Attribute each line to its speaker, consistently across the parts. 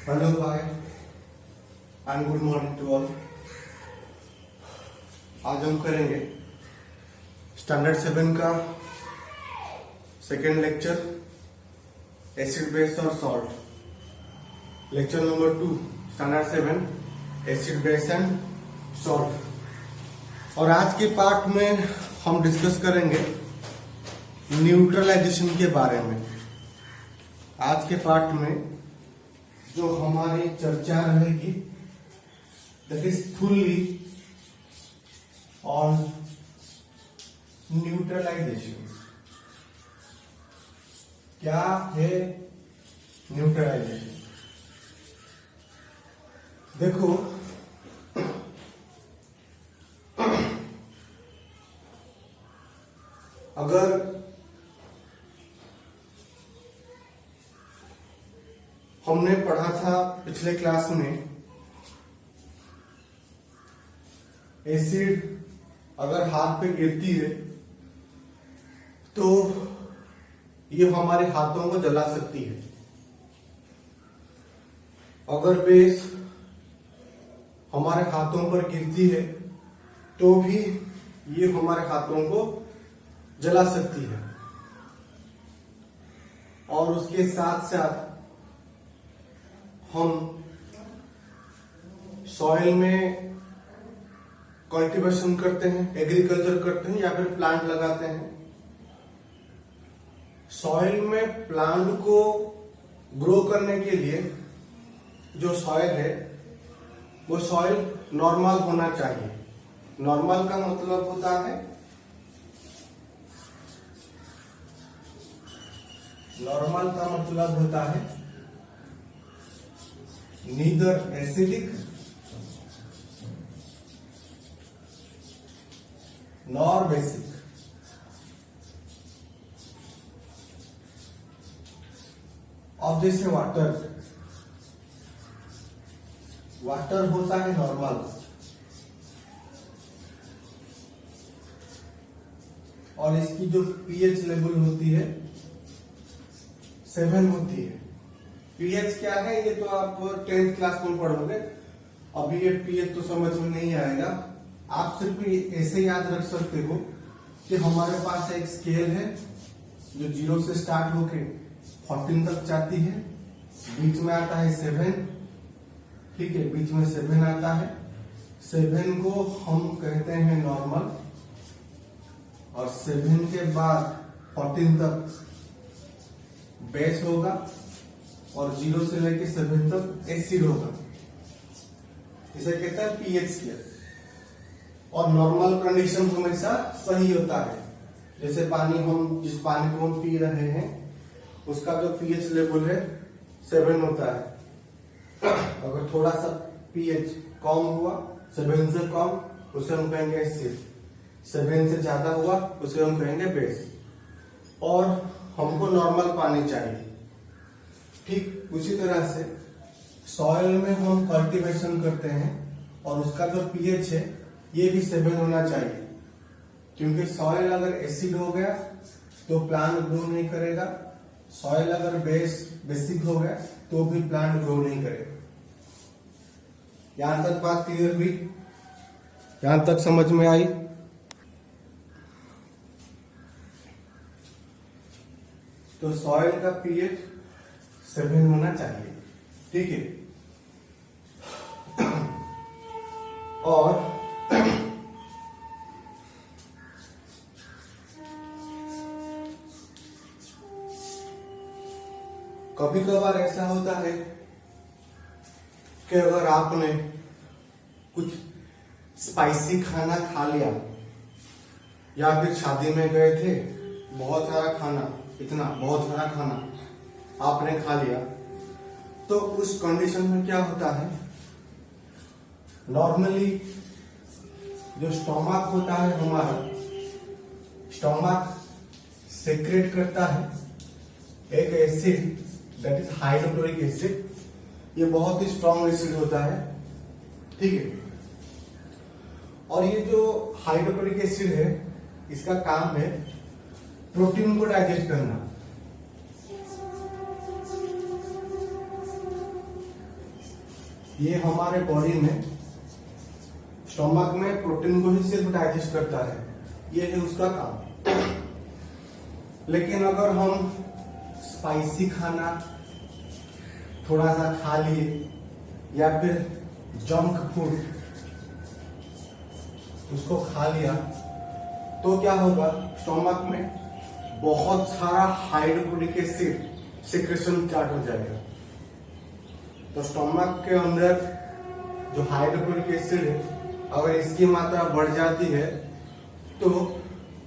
Speaker 1: Hello hi and good morning to all. आज हम करेंगे स्टैंडर्ड 7 का सेकेंड लेक्चर एसिड बेस और salt. Lecture number 2 standard 7 acid base and salt. और आज के पार्ट में हम डिस्कस करेंगे न्यूट्रलाइजेशन के बारे में। आज के पार्ट में जो हमारी चर्चा रहेगी that is fully on neutralization. क्या है न्यूट्रलाइजेशन? देखो, अगर हमने पढ़ा था पिछले क्लास में एसिड अगर हाथ पे गिरती है तो ये हमारे हाथों को जला सकती है। अगर बेस हमारे हाथों पर गिरती है तो भी ये हमारे हाथों को जला सकती है। और उसके साथ साथ हम सॉइल में कल्टीवेशन करते हैं, एग्रीकल्चर करते हैं या फिर प्लांट लगाते हैं। सॉइल में प्लांट को ग्रो करने के लिए जो सॉइल है वो सॉइल नॉर्मल होना चाहिए। नॉर्मल का मतलब होता है neither acidic nor basic। अब जैसे वाटर होता है नॉर्मल और इसकी जो पीएच लेवल होती है 7 होती है। पीएच क्या है ये तो आप 10th क्लास में पढ़ोगे, अभी ये पीएच तो समझ में नहीं आएगा। आप सिर्फ ऐसे याद रख सकते हो कि हमारे पास एक स्केल है जो 0 से स्टार्ट होके 14 तक जाती है। बीच में आता है 7, ठीक है, बीच में 7 आता है। 7 को हम कहते हैं नॉर्मल और 7 के बाद 14 तक बेस होगा और 0 से लेके 7 तक एसिड होगा। इसे कहते हैं पीएच स्केल। और नॉर्मल कंडीशन हमेशा सही होता है। जैसे जिस पानी को हम पी रहे हैं उसका जो पीएच लेवल है 7 होता है। अगर थोड़ा सा पीएच कम हुआ 7 से कम उसे हम कहेंगे एसिड, 7 से ज्यादा हुआ उसे हम कहेंगे बेस। और हमको नॉर्मल पानी चाहिए। ठीक उसी तरह से सॉइल में हम कल्टीवेशन करते हैं और उसका जो पीएच है ये भी 7 होना चाहिए, क्योंकि सॉइल अगर एसिड हो गया तो प्लांट ग्रो नहीं करेगा। सॉइल अगर बेसिक हो गया तो भी प्लांट ग्रो नहीं करेगा। यहां तक बात क्लियर हुई? यहां तक समझ में आई? तो सॉइल का पीएच 7 होना चाहिए, ठीक है। और कभी कभार ऐसा होता है कि अगर आपने कुछ स्पाइसी खाना खा लिया या फिर शादी में गए थे, बहुत सारा खाना आपने खा लिया, तो उस कंडीशन में क्या होता है, नॉर्मली जो स्टोमक होता है हमारा, स्टोमक सेक्रेट करता है एक acid that is hydrochloric acid. ये बहुत ही स्ट्रॉन्ग एसिड होता है, ठीक है। और ये जो हाइड्रोक्लोरिक एसिड है इसका काम है प्रोटीन को डाइजेस्ट करना। ये हमारे बॉडी में स्टोमक में प्रोटीन को ही सिर्फ डाइजेस्ट करता है, ये है उसका काम। लेकिन अगर हम स्पाइसी खाना थोड़ा सा खा लिए या फिर जंक फूड उसको खा लिया तो क्या होगा, स्टोमक में बहुत सारा हाइड्रोक्लोरिक एसिड सिक्रेशन स्टार्ट हो जाएगा। तो स्टोमक के अंदर जो हाइड्रोक्लोरिक एसिड है, अगर इसकी मात्रा बढ़ जाती है तो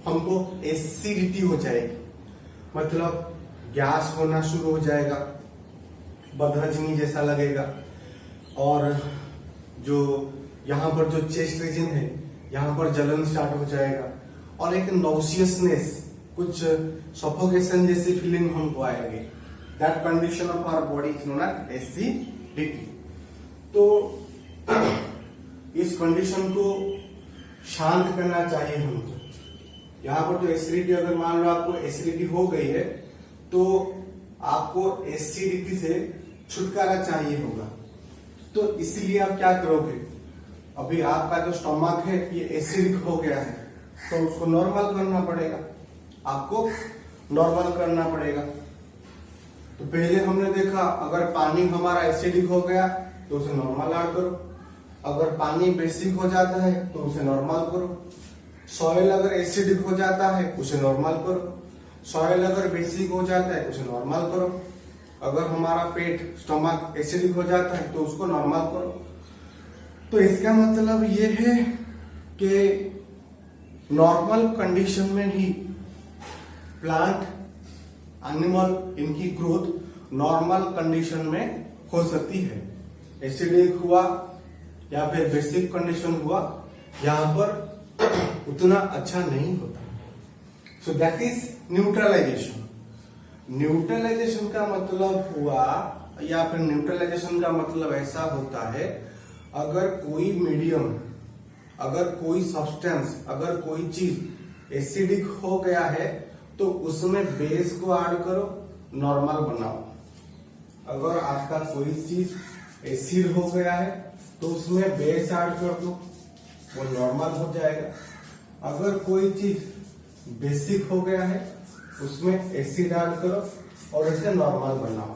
Speaker 1: हमको एसिडिटी हो जाएगी, मतलब गैस होना शुरू हो जाएगा, बदहजमी जैसा लगेगा, और जो यहाँ पर जो चेस्ट रीजन है यहाँ पर जलन स्टार्ट हो जाएगा, और एक नॉसियसनेस, कुछ सफोकेशन जैसी फीलिंग हमको आएगी। That condition of our body is known as acidity. तो इस कंडीशन को शांत करना चाहिए हमको। यहाँ पर तो एसिडिटी, अगर मान लो आपको एसिडिटी हो गई है तो आपको एसिडिटी से छुटकारा चाहिए होगा। तो इसीलिए आप क्या करोगे, अभी आपका जो स्टोमक है ये एसिडिक हो गया है तो उसको नॉर्मल करना पड़ेगा, आपको नॉर्मल करना पड़ेगा। तो पहले हमने देखा, अगर पानी हमारा एसिडिक हो गया तो उसे नॉर्मल ऐड करो, अगर पानी बेसिक हो जाता है तो उसे नॉर्मल करो, सॉइल अगर एसिडिक हो जाता है उसे नॉर्मल करो, सॉइल अगर बेसिक हो जाता है उसे नॉर्मल करो, अगर हमारा पेट स्टोमक एसिडिक हो जाता है तो उसको नॉर्मल करो। तो इसका मतलब ये है कि नॉर्मल कंडीशन में ही प्लांट, एनिमल, इनकी ग्रोथ नॉर्मल कंडीशन में हो सकती है। एसिडिक हुआ या फिर बेसिक कंडीशन हुआ, यहाँ पर उतना अच्छा नहीं होता। So that is neutralization. Neutralization का मतलब हुआ, या फिर न्यूट्रलाइजेशन का मतलब ऐसा होता है, अगर कोई मीडियम, अगर कोई सब्सटेंस, अगर कोई चीज एसिडिक हो गया है तो उसमें बेस को ऐड करो, नॉर्मल बनाओ। अगर आपका कोई चीज एसिड हो गया है तो उसमें बेस ऐड कर दो, वो नॉर्मल हो जाएगा। अगर कोई चीज बेसिक हो गया है उसमें एसिड ऐड करो और इसे नॉर्मल बनाओ।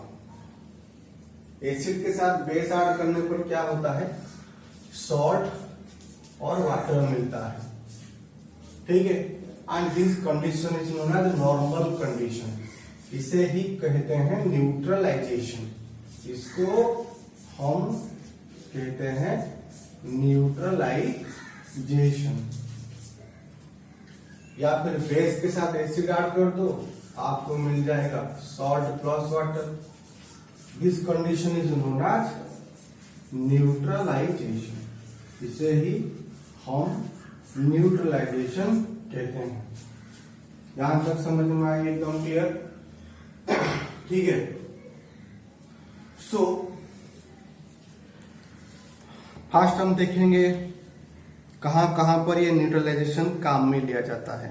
Speaker 1: एसिड के साथ बेस ऐड करने पर क्या होता है, सॉल्ट और वाटर मिलता है, ठीक है। And this condition is known as normal condition. इसे ही कहते हैं न्यूट्रलाइजेशन। इसको हम कहते हैं न्यूट्रलाइजेशन। या फिर बेस के साथ एसिड ऐड कर दो, आपको मिल जाएगा salt plus water. This condition is known as neutralization. इसे ही हम न्यूट्रलाइजेशन कहते हैं। यहां तक समझ में आई, एकदम क्लियर, ठीक है। सो फर्स्ट हम देखेंगे कहां कहां पर ये न्यूट्रलाइजेशन काम में लिया जाता है,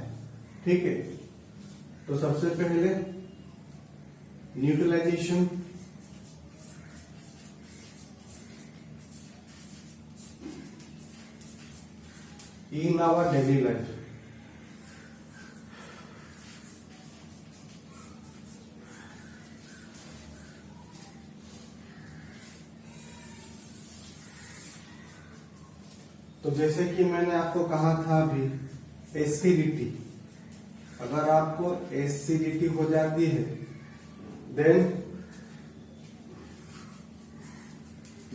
Speaker 1: ठीक है। तो सबसे पहले neutralisation in our daily life। तो जैसे कि मैंने आपको कहा था अभी, एसिडिटी, अगर आपको एसिडिटी हो जाती है देन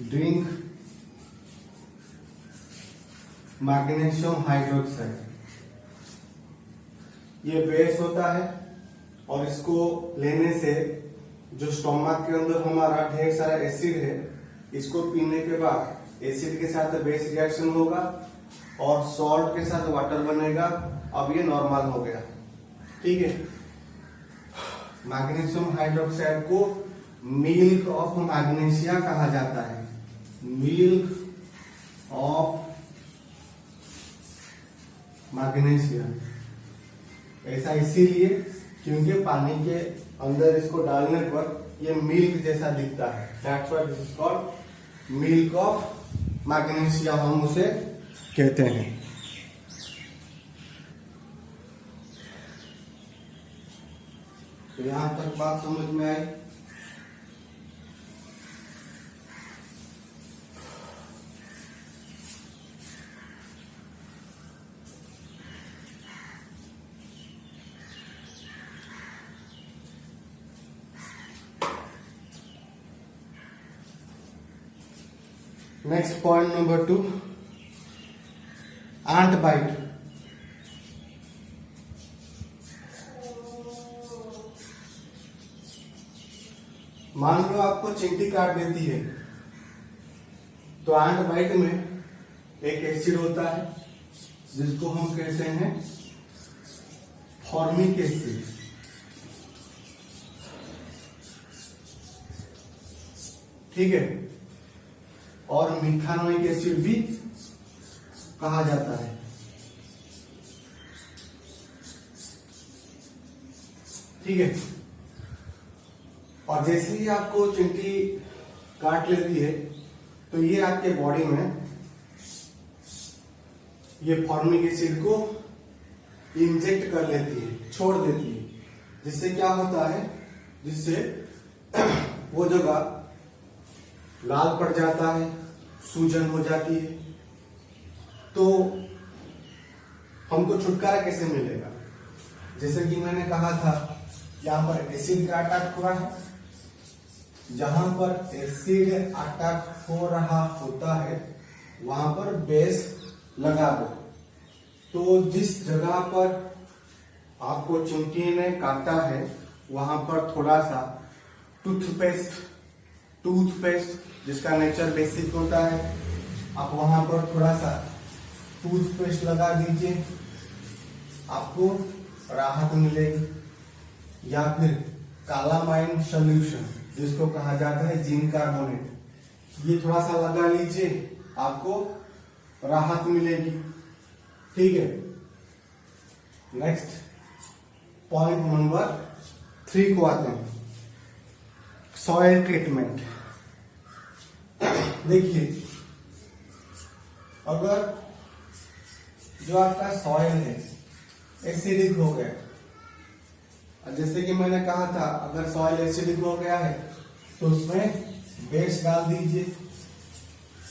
Speaker 1: ड्रिंक मैग्नीशियम हाइड्रोक्साइड। ये बेस होता है और इसको लेने से जो स्टोमक के अंदर हमारा ढेर सारा एसिड है, इसको पीने के बाद एसिड के साथ बेस रिएक्शन होगा और सॉल्ट के साथ वाटर बनेगा। अब ये नॉर्मल हो गया, ठीक है। मैग्नीशियम हाइड्रोक्साइड को मिल्क ऑफ मैग्नीशिया कहा जाता है, मिल्क ऑफ मैग्नीशिया। ऐसा इसीलिए क्योंकि पानी के अंदर इसको डालने पर ये मिल्क जैसा दिखता है, that's why this is called milk of magnesia हम उसे कहते हैं। तो यहां तक बात समझ में आई। नेक्स्ट पॉइंट नंबर 2, एंट बाइट। मान लो आपको चींटी काट देती है, तो एंट बाइट में एक एसिड होता है जिसको हम कहते हैं फॉर्मिक एसिड। ठीक है, और मिथानोइक एसिड भी कहा जाता है। ठीक है, और जैसे ही आपको चींटी काट लेती है तो ये आपके बॉडी में ये फॉर्मिक एसिड को इंजेक्ट कर लेती है, छोड़ देती है, जिससे क्या होता है, जिससे वो जगह लाल पड़ जाता है, सूजन हो जाती है। तो हमको छुटकारा कैसे मिलेगा? जैसे कि मैंने कहा था, यहां पर एसिड का अटैक हुआ है, जहां पर एसिड अटैक हो रहा होता है वहां पर बेस लगा दो। तो जिस जगह पर आपको चींटी ने काटा है वहां पर थोड़ा सा टूथपेस्ट जिसका नेचर बेसिक होता है, आप वहां पर थोड़ा सा टूथपेस्ट लगा दीजिए, आपको राहत मिलेगी। या फिर कालामाइन सोल्यूशन जिसको कहा जाता है जिंक कार्बोनेट, ये थोड़ा सा लगा लीजिए, आपको राहत मिलेगी। ठीक है, नेक्स्ट पॉइंट नंबर 3 को आते हैं, सॉइल ट्रीटमेंट। देखिए, अगर जो आपका सॉइल है एसिडिक हो गया, जैसे कि मैंने कहा था, अगर सॉइल एसिडिक हो गया है तो उसमें बेस डाल दीजिए,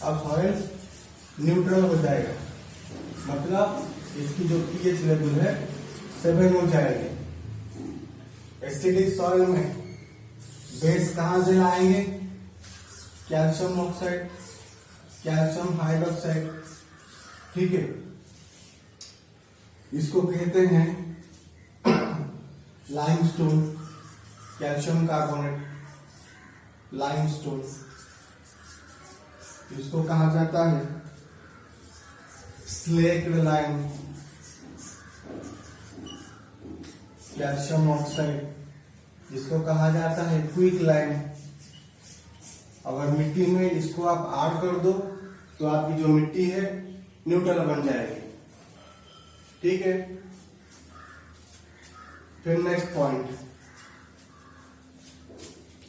Speaker 1: अब सॉइल न्यूट्रल हो जाएगा, मतलब इसकी जो पीएच लेवल है 7 हो जाएगी। एसिडिक सॉइल में बेस कहां से लाएंगे? Calcium oxide, calcium hydroxide. ठीक है, इसको कहते हैं लाइमस्टोन, कैल्शियम कार्बोनेट, लाइमस्टोन। इसको कहा जाता है स्लेक्ड लाइम, कैल्शियम ऑक्साइड जिसको कहा जाता है क्विक लाइम। अगर मिट्टी में इसको आप ऐड कर दो तो आपकी जो मिट्टी है न्यूट्रल बन जाएगी। ठीक है, फिर नेक्स्ट पॉइंट,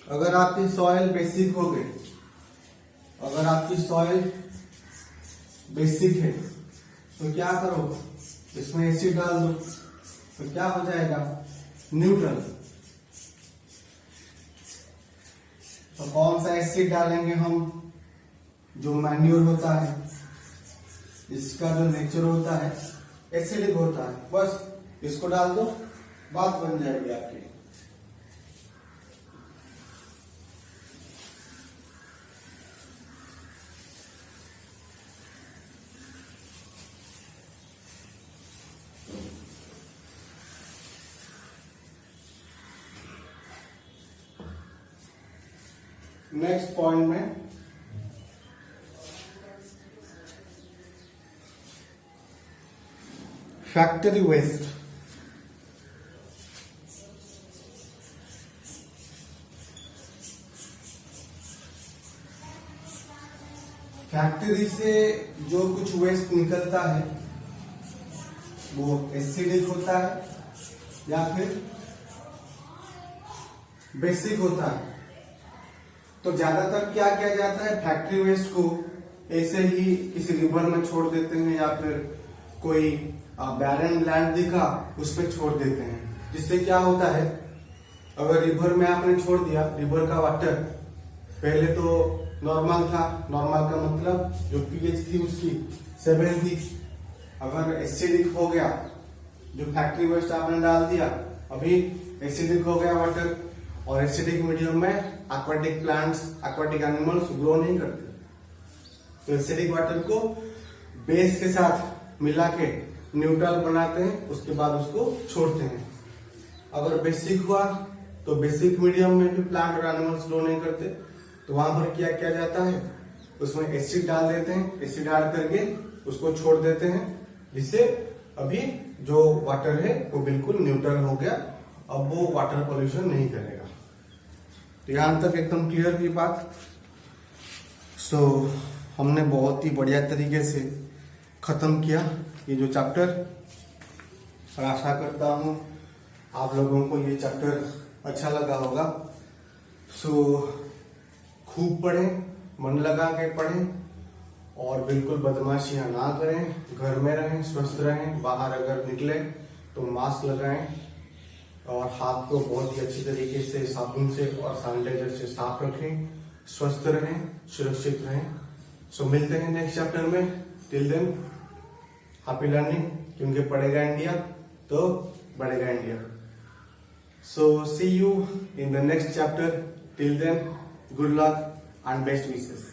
Speaker 1: अगर आपकी सॉइल बेसिक हो गई, अगर आपकी सॉइल बेसिक है तो क्या करो, इसमें एसिड डाल दो, तो क्या हो जाएगा? न्यूट्रल। तो कौन सा एसिड डालेंगे हम? जो मैन्योर होता है, इसका जो नेचर होता है एसिडिक होता है, बस इसको डाल दो, बात बन जाएगी आपकी। नेक्स्ट पॉइंट में फैक्ट्री वेस्ट। फैक्ट्री से जो कुछ वेस्ट निकलता है वो एसिडिक होता है या फिर बेसिक होता है। तो ज्यादातर क्या किया जाता है, फैक्ट्री वेस्ट को ऐसे ही किसी रिवर में छोड़ देते हैं या फिर कोई बैरन लैंड दिखा उस पर छोड़ देते हैं। जिससे क्या होता है, अगर रिवर में आपने छोड़ दिया, रिवर का वाटर पहले तो नॉर्मल था, नॉर्मल का मतलब जो पीएच थी उसकी 7 थी, अगर एसिडिक हो गया, जो फैक्ट्री वेस्ट आपने डाल दिया, अभी एसिडिक हो गया वाटर, और एसिडिक मीडियम में aquatic plants, aquatic animals grow नहीं करते, तो एसिडिक वाटर को बेस के साथ मिला के न्यूट्रल बनाते हैं, उसके बाद उसको छोड़ते हैं। अगर बेसिक हुआ तो बेसिक मीडियम में भी प्लांट और एनिमल्स ग्रो नहीं करते, तो वहां पर क्या किया जाता है, उसमें एसिड डाल देते हैं, एसिड डाल करके उसको छोड़ देते हैं, जिससे अभी जो वाटर है वो बिल्कुल न्यूट्रल हो गया, अब वो वाटर पोल्यूशन नहीं करेगा। तो यहां तक एकदम क्लियर की बात। सो हमने बहुत ही बढ़िया तरीके से खत्म किया ये जो चैप्टर, और आशा करता हूं आप लोगों को ये चैप्टर अच्छा लगा होगा। सो खूब पढ़ें, मन लगा के पढ़ें, और बिल्कुल बदमाशियां ना करें, घर में रहें, स्वस्थ रहें, बाहर अगर निकले तो मास्क लगाएं, और हाथ को बहुत ही अच्छी तरीके से साबुन से और सैनिटाइजर से साफ रखें, स्वस्थ रहें, सुरक्षित रहें। सो मिलते हैं नेक्स्ट चैप्टर में। टिल देन हैप्पी लर्निंग, क्योंकि पढ़ेगा इंडिया तो बढ़ेगा India. So see you in the next chapter. Till then good luck and best wishes.